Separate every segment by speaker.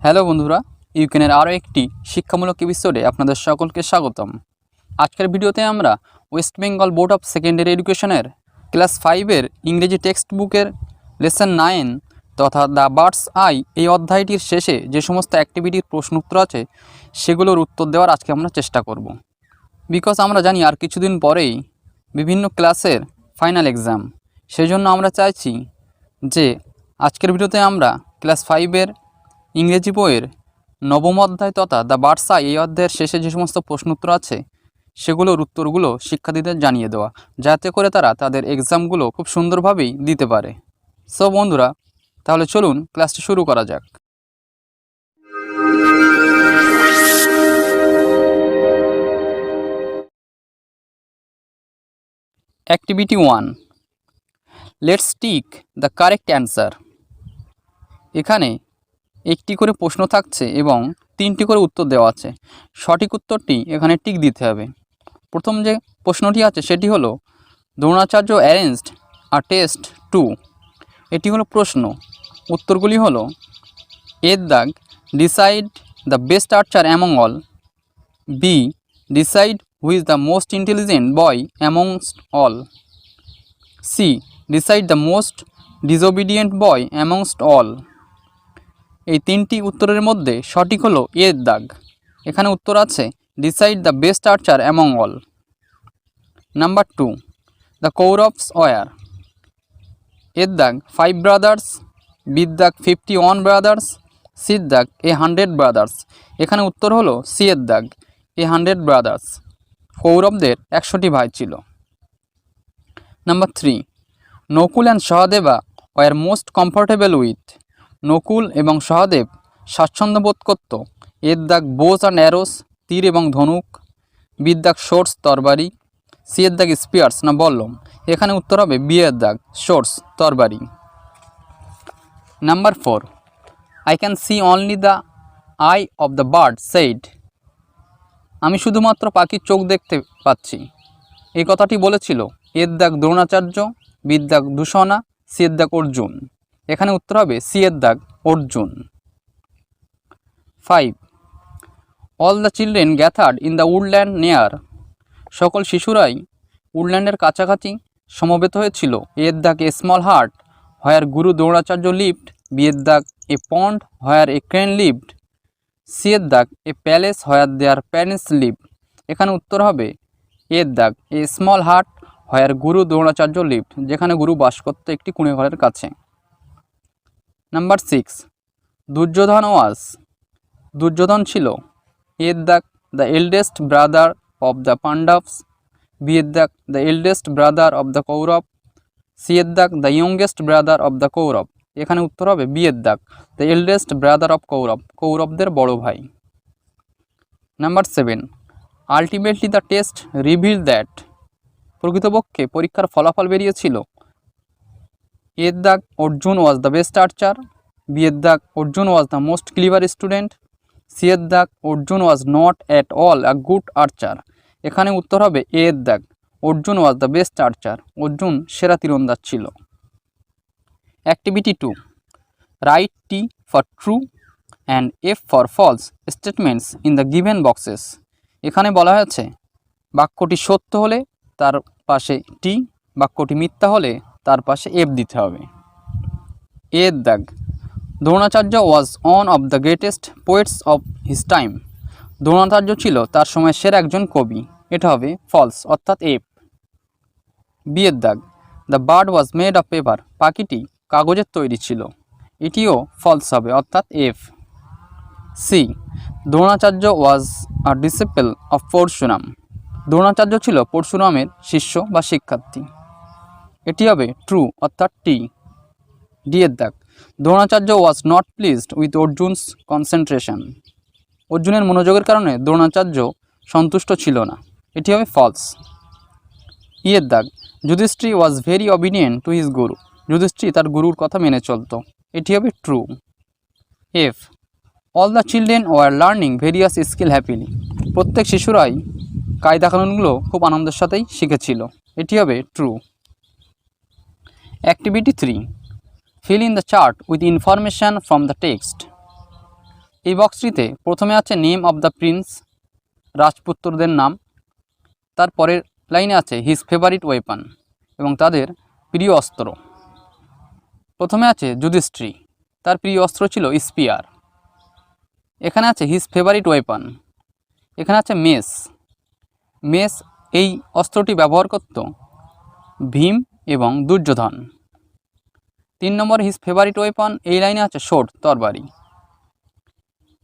Speaker 1: Hello বন্ধুরা, ইউক্রেনের আরও একটি শিক্ষামূলক এপিসোডে আপনাদের সকলকে স্বাগতম। আজকের ভিডিওতে আমরা West Bengal board of secondary এডুকেশনের ক্লাস 5-এর ইংরেজি টেক্সট বুকের লেসন 9 তথা দ্য বার্ডস আই এই অধ্যায়টির শেষে যে সমস্ত অ্যাক্টিভিটির প্রশ্ন উত্তর আছে সেগুলোর উত্তর দেওয়ার আজকে আমরা চেষ্টা করব। বিকজ আমরা জানি আর কিছুদিন পরেই বিভিন্ন ক্লাসের ফাইনাল এক্সাম, সেই জন্য আমরা চাইছি যে আজকের ভিডিওতে আমরা ক্লাস 5-এর ইংরেজি বইয়ের নবম অধ্যায় তথা দ্য বার্ডস আই এই অধ্যায়ের শেষে যে সমস্ত প্রশ্ন উত্তর আছে সেগুলোর উত্তরগুলো শিক্ষার্থীদের জানিয়ে দেওয়া, যাতে করে তারা তাদের এক্সামগুলো খুব সুন্দরভাবেই দিতে পারে। সো বন্ধুরা, তাহলে চলুন ক্লাসটি শুরু করা যাক। Activity 1, let's tick the correct answer. এখানে একটি করে প্রশ্ন থাকছে এবং 3টি করে উত্তর দেওয়া আছে। সঠিক উত্তরটি এখানে টিক দিতে হবে। প্রথম যে প্রশ্নটি আছে সেটি হলো Dronacharya arranged a test to. এটি হলো প্রশ্ন। উত্তরগুলি হলো এর দাগ decide the best archer among all, B decide who is the most intelligent boy amongst all, C decide the most disobedient boy amongst all. এই 3টি উত্তরের মধ্যে সঠিক হলো এর দাগ। এখানে উত্তর আছে decide the best archer among all. Number 2, the Kauravas war. এর দাগ 5 ব্রাদার্স, বির দাগ 51 ব্রাদার্স, সির দাগ 100 ব্রাদার্স। এখানে উত্তর হলো সি এর দাগ 100 ব্রাদার্স। কৌরবদের 100টি ভাই ছিল। Number 3, Nakul and Sahadeva war most comfortable with. Nakul এবং সহদেব স্বাচ্ছন্দ্য বোধ করত এর দাগ বোস অ্যান্ড অ্যারোস, তীর এবং ধনুক, বির দাগ শোর্টস তরবারি, সি এর দাগ স্পিয়ার্স না বল্লম। এখানে উত্তর হবে বি এর দাগ শোর্টস তরবারি। Number 4, I can see only the I of the bird said. আমি শুধুমাত্র পাখির চোখ দেখতে পাচ্ছি, এই কথাটি বলেছিল এর দাগ দ্রোণাচার্য, বির দাগ দূষণা, সি এর দাগ অর্জুন। এখানে উত্তর হবে সি এর দাগ Arjun. 5, all the children gathered in the woodland near. সকল শিশুরাই উডল্যান্ডের কাছাকাছি সমবেত হয়েছিল এর দাগ a small heart where Guru Dronacharya lived, B এর দাগ a pond where a crane lived, C এর দাগ a palace where their parents lived. এখানে উত্তর হবে এর দাগ a small heart where Guru Dronacharya lived, যেখানে গুরু বাস করত একটি কুঁড়ে ঘরের কাছে। নাম্বার 6, দুর্যোধন ওয়াজ। দুর্যোধন ছিল এর দাগ the eldest brother of the Pandavas, B এর দাগ the eldest brother of the Kaurav, C এর দাগ the youngest brother of the Kaurav. এখানে উত্তর হবে বি এর দাগ the eldest brother of Kaurav, কৌরবদের বড় ভাই। Number 7, ultimately the test reveal that. প্রকৃতপক্ষে পরীক্ষার ফলাফল বেরিয়েছিল এর দাগ Arjun was the best archer, B এর দাগ Arjun was the most clever student, C এর দাগ Arjun was not at all a good archer. এখানে উত্তর হবে এ এর দাগ Arjun was the best archer, Arjun সেরা তীরন্দাজ ছিল। Activity 2, write T for true and F for false statements in the given boxes. এখানে বলা হয়েছে বাক্যটি সত্য হলে তার পাশে টি, বাক্যটি মিথ্যা হলে তার পাশে এফ দিতে হবে। এর দাগ Dronacharya was one of the greatest poets of his time. Dronacharya ছিল তার সময় সেরা একজন কবি। এটা হবে ফলস অর্থাৎ এফ। বি এর দাগ the bird was made of paper. পাখিটি কাগজের তৈরি ছিল। এটিও ফলস হবে অর্থাৎ F. C Dronacharya was a disciple of Parashuram. Dronacharya ছিল পরশুরামের শিষ্য বা শিক্ষার্থী। এটি হবে ট্রু অর্থাৎ টি। ডি এর দাগ Dronacharya was not pleased with Arjun's concentration. অর্জুনের মনোযোগের কারণে দ্রোণাচার্য সন্তুষ্ট ছিল না। এটি হবে ফলস। ই এর দাগ Yudhishthir was very obedient to his guru. Yudhishthir তার গুরুর কথা মেনে চলত। এটি হবে true. F all the children were learning various skill happily. প্রত্যেক শিশুরাই কায়দা কানুনগুলো খুব আনন্দের সাথেই শিখেছিল। এটি হবে true. Activity 3, fill in the chart with information from the text. এই বক্সটিতে প্রথমে আছে নেম অফ দ্য প্রিন্স, রাজপুত্রদের নাম। তারপরের লাইনে আছে হিজ ফেভারিট ওয়েপন, এবং তাদের প্রিয় অস্ত্র। প্রথমে আছে যুধিষ্ঠির, তার প্রিয় অস্ত্র ছিল স্পিয়ার। এখানে আছে হিজ ফেভারিট ওয়েপন, এখানে আছে মেস। মেস এই অস্ত্রটি ব্যবহার করত ভীম এবং দুর্যোধন। 3 নম্বর হিজ ফেভারিট ওয়েপন, এই লাইনে আছে শোর্ট, তরবারি।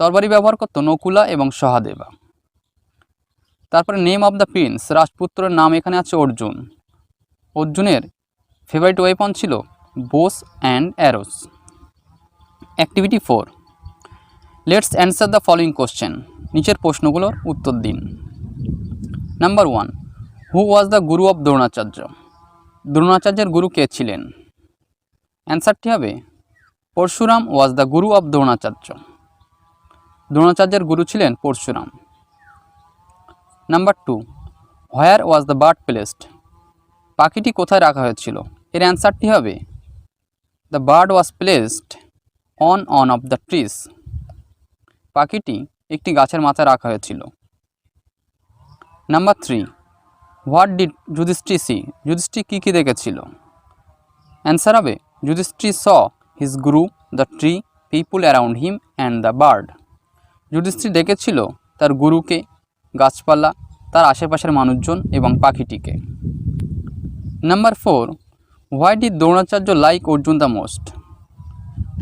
Speaker 1: তরবারি ব্যবহার করত নকুলা এবং সহদেবা। তারপরে নেম অফ দ্য প্রিন্স, রাজপুত্রের নাম, এখানে আছে অর্জুন। অর্জুনের ফেভারিট ওয়েপন ছিল bows and arrows. Activity 4, let's answer the following question. নিচের প্রশ্নগুলোর উত্তর দিন। Number 1, who was the guru of Dronacharya? দ্রোণাচার্যের গুরু কে ছিলেন? অ্যান্সারটি হবে Parashuram was the guru of Dronacharya. দ্রোণাচার্যের গুরু ছিলেন Parashuram. Number 2, where was the bird placed? পাখিটি কোথায় রাখা হয়েছিল? এর অ্যান্সারটি হবে the bird was placed on of the trees. পাখিটি একটি গাছের মাথায় রাখা হয়েছিল। Number 3, what did Yudhishthir see? Yudhishthir কী কী দেখেছিল? অ্যান্সার হবে Yudhishthir saw his guru, the tree, peepul around him and the bird. Yudhishthir দেখেছিল তার গুরুকে, গাছপালা, তার আশেপাশের মানুষজন এবং পাখিটিকে। Number 4, why did Dronacharya like Arjun the most?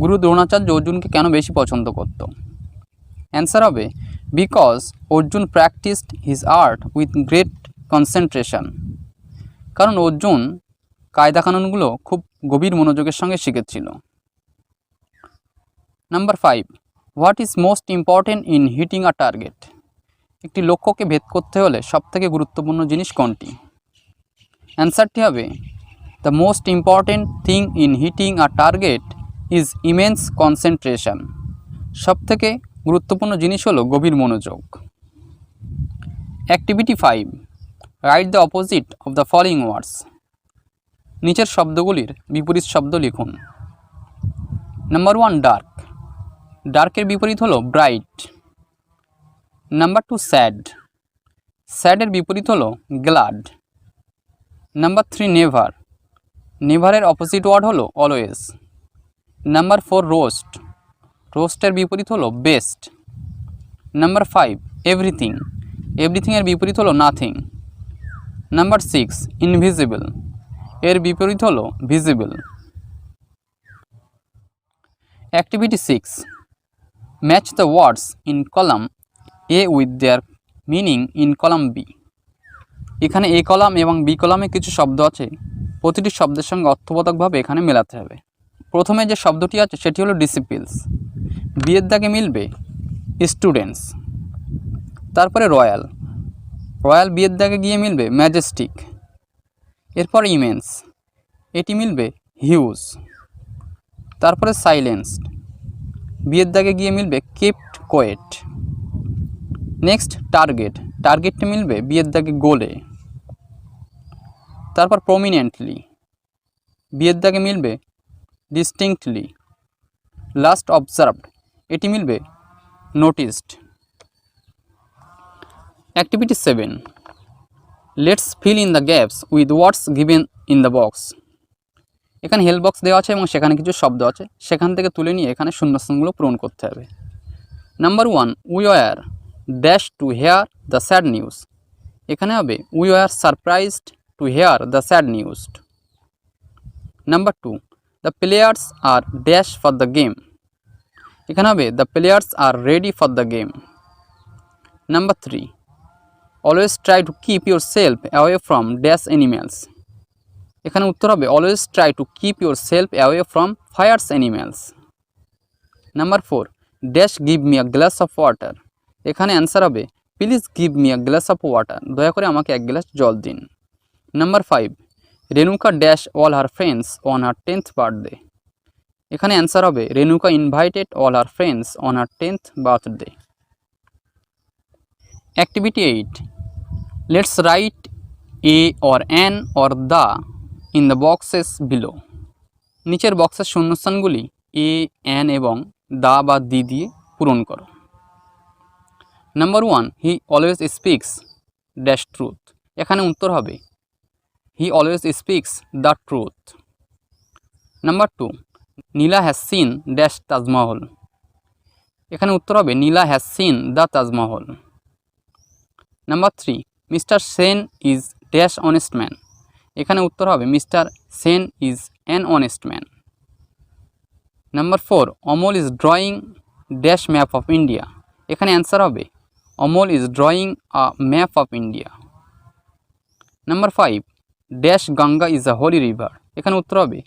Speaker 1: গুরু দ্রোণাচার্য অর্জুনকে কেন বেশি পছন্দ করত? অ্যান্সার হবে because Arjun practised his art with great concentration. কারণ অর্জুন কায়দা কানুনগুলো খুব গভীর মনোযোগের সঙ্গে শিখেছিল। Number 5, what is most important in hitting a target? একটি লক্ষ্যকে ভেদ করতে হলে সবথেকে গুরুত্বপূর্ণ জিনিস কোনটি? অ্যান্সারটি হবে the most important thing in hitting a target is immense concentration. সবথেকে গুরুত্বপূর্ণ জিনিস হলো গভীর মনোযোগ। Activity 5, write the opposite of the following words. নিচের শব্দগুলির বিপরীত শব্দ লিখুন। Number 1, dark. ডার্কের বিপরীত হলো ব্রাইট। Number 2, sad. স্যাডের বিপরীত হলো গ্ল্যাড। Number 3, never. নেভারের অপোজিট ওয়ার্ড হলো অলওয়েজ। Number 4, roast. রোস্টের বিপরীত হলো বেস্ট। Number 5, everything. এভরিথিংয়ের বিপরীত হলো নাথিং। Number 6, invisible. এর বিপরীত হলো visible. Activity 6, match the words in column A with their meaning in column B. এখানে এ কলাম এবং বি কলামে কিছু শব্দ আছে, প্রতিটি শব্দের সঙ্গে অর্থবোধকভাবে এখানে মেলাতে হবে। প্রথমে যে শব্দটি আছে সেটি হলো ডিসিপ্লিনস। বিয়ের দাগে মিলবে স্টুডেন্টস। তারপরে রয়্যাল। রয়্যাল বিয়ের দাগে গিয়ে মিলবে ম্যাজেস্টিক। এরপর ইমেন্স, এটি মিলবে হিউজ। তারপরে সাইলেন্সড, বিয়ের দাগে গিয়ে মিলবে কিপড কোয়েট। নেক্সট টার্গেট, টার্গেটটি মিলবে বিয়ের দাগে গোলে। তারপর প্রমিনেন্টলি, বিয়ের দাগে মিলবে ডিস্টিংক্টলি। লাস্ট অবজার্ভড, এটি মিলবে noticed. Activity 7, let's fill in the gaps with words given in the box. এখানে হেল্প বক্স দেওয়া আছে এবং সেখানে কিছু শব্দ আছে, সেখান থেকে তুলে নিয়ে এখানে শূন্যস্থানগুলো পূরণ করতে হবে। Number 1, we were dash to hear the sad news. এখানে হবে we were surprised to hear the sad news. Number 2, the players are dash for the game. এখানে হবে the players are ready for the game. Number 3, always try to keep yourself away from dash animals. এখানে উত্তর হবে always try to keep yourself away from fierce animals. Number 4, dash give me a glass of water. এখানে answer হবে please give me a glass of water. দয়া করে আমাকে এক glass জল দিন। Number 5, Renuka dash all her friends on her 10th birthday. এখানে answer হবে Renuka invited all her friends on her 10th birthday. Activity 8, let's write a or an or the in the boxes below. নিচের বক্সের শূন্যস্থানগুলি এ, an এবং দা বা দি দিয়ে পূরণ করো। Number 1, he always speaks dash truth. এখানে উত্তর হবে he always speaks the truth. Number 2, Nila has seen dash Taj Mahal. এখানে উত্তর হবে Nila has seen the Taj Mahal. Number 3, mister Sen is dash honest man. এখানে উত্তর হবে mister Sen is an honest man. Number 4, Amal is drawing dash map of India. এখানে অ্যান্সার হবে Amal is drawing a map of India. Number 5, dash Ganga is a holy river. এখানে উত্তর হবে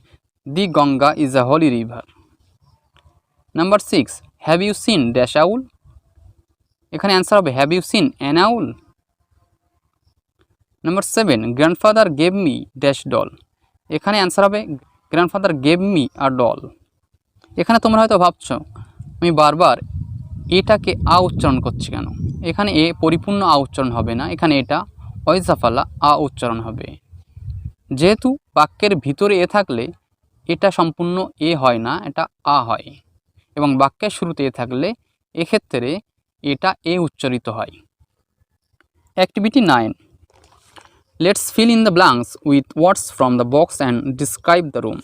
Speaker 1: the Ganga is a holy river. Number 6, have you seen dash owl. এখানে answer হবে have you seen an owl. Number 7, grandfather gave me dash doll. এখানে answer হবে grandfather gave me a doll. এখানে তোমরা হয়তো ভাবছো আমি বারবার এটাকে আ উচ্চারণ করছি কেন। এখানে এ পরিপূর্ণ আ উচ্চারণ হবে না, এখানে এটা অইজাফালা আ উচ্চারণ হবে। যেহেতু বাক্যের ভিতরে এ থাকলে এটা সম্পূর্ণ এ হয় না, এটা আ হয়, এবং বাক্যের শুরুতে এ থাকলে এক্ষেত্রে এটা এ উচ্চারিত হয়। Activity 9, let's fill in the blanks with words from the box and describe the room.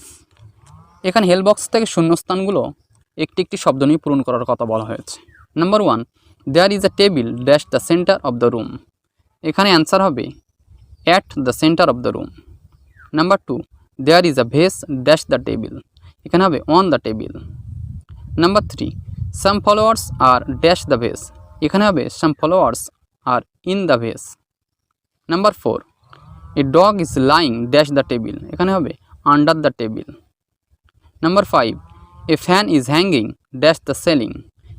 Speaker 1: এখানে হেল্প বক্স থেকে শূন্যস্থানগুলো একটি একটি শব্দ নিয়ে পূরণ করার কথা বলা হয়েছে। Number 1, there is a table dash the centre of the room. এখানে অ্যান্সার হবে at the centre of the room. Number 2, there is a vase dash the table. এখানে হবে on the table. Number 3, some flowers are dash the vase. এখানে হবে some flowers are in the vase. Number 4, a dog is lying dash the table. এখানে হবে under the table. Number 5, A fan is hanging dash the selling.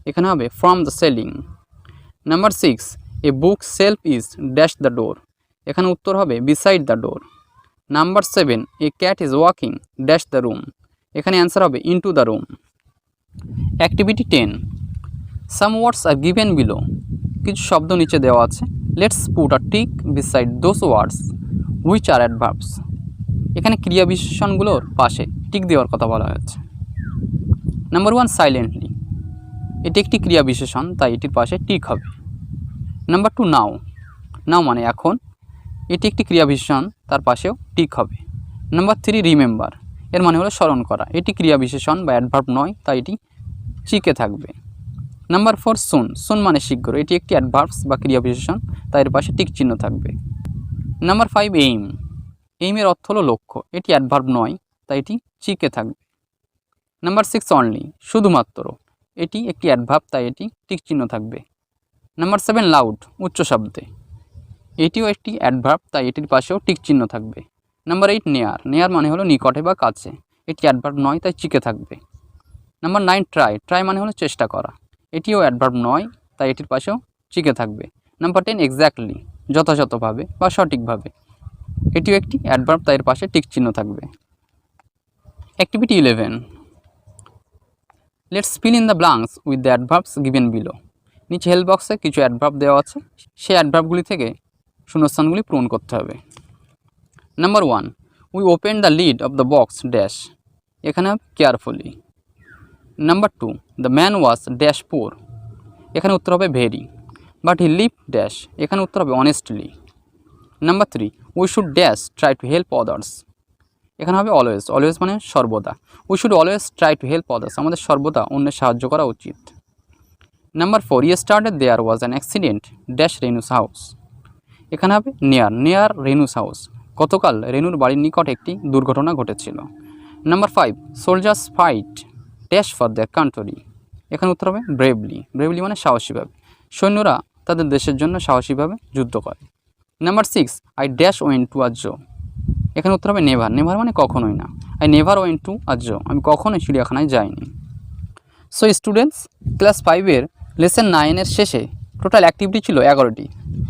Speaker 1: এখানে হবে from the selling. Number 6, A book self is dash the door. এখানে উত্তর হবে beside the door. Number 7, A cat is walking dash the room. এখানে answer হবে into the room. Activity 10, some words are given below. কিছু শব্দ নিচে দেওয়া আছে, let's put a tick beside those words which are adverbs. এখানে ক্রিয়া বিশেষণগুলোর পাশে টিক দেওয়ার কথা বলা হয়েছে। Number 1, silently. এটি একটি ক্রিয়া বিশেষণ, তাই এটির পাশে টিক হবে। নাম্বার 2, নাও। নাও মানে এখন, এটি একটি ক্রিয়া বিশেষণ, তার পাশেও টিক হবে। Number 3, remember. এর মানে হলো স্মরণ করা, এটি ক্রিয়া বিশেষণ বা অ্যাডভার্ব নয়, তাই এটি চিকে থাকবে। নাম্বার 4, সুন। সুন মানে শীঘ্র, এটি একটি অ্যাডভার্বস বা ক্রিয়া বিশেষণ, তাই এর পাশে টিক চিহ্ন থাকবে। Number 5, aim. এইমের অর্থ হলো লক্ষ্য, এটি অ্যাডভার্ব নয়, তাই এটি চিকে থাকবে। Number 6, only. শুধুমাত্র, এটি একটি অ্যাডভার্ব, তাই এটি টিক চিহ্ন থাকবে। Number 7, loud. উচ্চ শব্দে, এটিও একটি অ্যাডভার্ব, তাই এটির পাশেও টিক চিহ্ন থাকবে। নাম্বার 8, নেয়ার। নেয়ার মানে হলো নিকটে বা কাছে, এটি অ্যাডভার্ব নয়, তাই চিকে থাকবে। Number 9, try. ট্রাই মানে হলো চেষ্টা করা, এটিও অ্যাডভার্ব নয়, তাই এটির পাশেও চিকে থাকবে। Number 10, exactly. যথাযথভাবে বা সঠিকভাবে, এটিও একটি অ্যাডভার্ব, তাই এর পাশে টিক চিহ্ন থাকবে। Activity 11, let's fill in the blanks with the adverbs given below. নিচে হেল্প বক্সে কিছু অ্যাডভার্ব দেওয়া আছে, সেই অ্যাডভার্বগুলি থেকে শূন্যস্থানগুলি পূরণ করতে হবে। Number 1, we open the lid of the box dash. এখানে carefully. Number 2, the man was dash poor. এখানে উত্তর হবে very. But he live dash. এখানে উত্তর হবে honestly. Number 3, we should dash try to help others. এখানে হবে অলওয়েজ। অলওয়েজ মানে সর্বদা। We should always try to help others. আমাদের সর্বদা অন্যের সাহায্য করা উচিত। Number 4, yesterday there was an accident dash Renu's house. এখানে হবে নিয়ার। Near রেনুস house. গতকাল রেনুর বাড়ির নিকট একটি দুর্ঘটনা ঘটেছিল। Number 5, soldiers fight dash for the country. এখানে উত্তর হবে ব্রেভলি। ব্রেভলি মানে সাহসীভাবে। সৈন্যরা তাদের দেশের জন্য সাহসীভাবে যুদ্ধ করে। Number 6, I dash went to a zoo. এখানে উত্তর হবে নেভার। নেভার মানে কখনোই না। I never went to a zoo. আমি কখনোই চিড়িয়াখানায় যাইনি। সো স্টুডেন্টস, ক্লাস 5-এর লেসন 9-এর শেষে টোটাল অ্যাক্টিভিটি ছিল 11টি।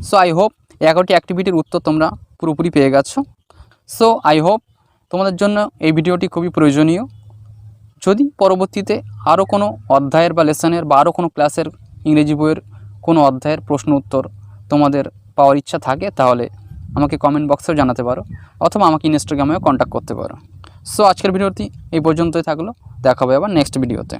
Speaker 1: সো আই হোপ 11টি অ্যাক্টিভিটির উত্তর তোমরা পুরোপুরি পেয়ে গেছো। সো আই হোপ তোমাদের জন্য এই ভিডিওটি খুবই প্রয়োজনীয়। যদি পরবর্তীতে আরও কোনো অধ্যায়ের বা লেসনের বা আরও কোনো ক্লাসের ইংরেজি বইয়ের কোনো অধ্যায়ের প্রশ্ন উত্তর তোমাদের পাওয়ার ইচ্ছা থাকে, তাহলে আমাকে কমেন্ট বক্সেও জানাতে পারো, অথবা আমাকে ইনস্টাগ্রামেও কন্ট্যাক্ট করতে পারো। সো আজকের ভিডিওটি এই পর্যন্তই থাকলো। দেখা হবে আবার নেক্সট ভিডিওতে।